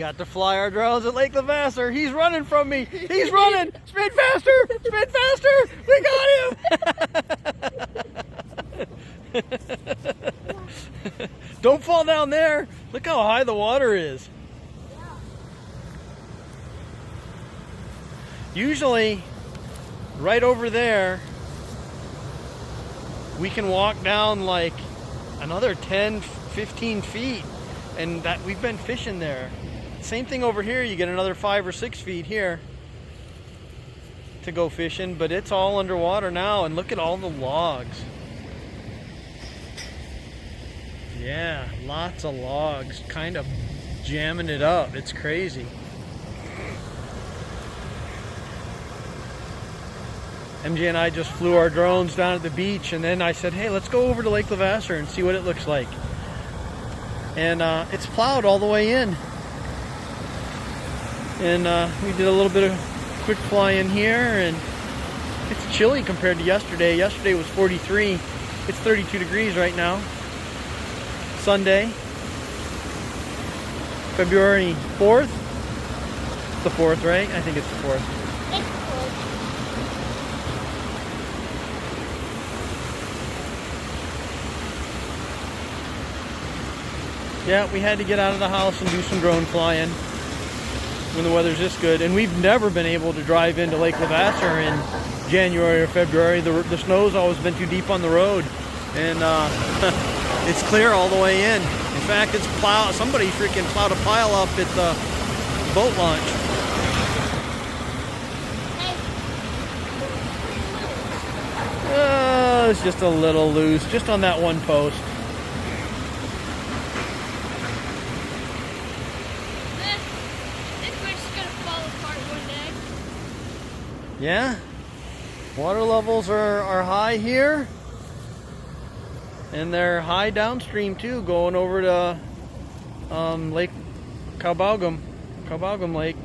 got to fly our drones at Lake LaVasseuer. He's running from me. He's running. Spin faster. Spin faster. We got him. Don't fall down there. Look how high the water is. Usually, right over there, we can walk down like another 10, 15 feet, and that we've been fishing there. Same thing over here, you get another 5 or 6 feet here to go fishing, but it's all underwater now, and look at all the logs. Yeah, lots of logs, kind of jamming it up. It's crazy. MJ and I just flew our drones down at the beach, and then I said, hey, let's go over to Lake LaVasseuer and see what it looks like. And it's plowed all the way in. And we did a little bit of quick fly in here, and it's chilly compared to yesterday. Yesterday was 43. It's 32 degrees right now. Sunday, February 4th. It's the 4th, right? I think it's the 4th. Yeah, we had to get out of the house and do some drone flying when the weather's this good. And we've never been able to drive into Lake LaVasseuer in January or February. The snow's always been too deep on the road. And it's clear all the way in. In fact, it's plowed. Somebody freaking plowed a pile up at the boat launch. It's just a little loose, just on that one post. Yeah, water levels are high here, and they're high downstream too, going over to Lake Kaubogum Lake.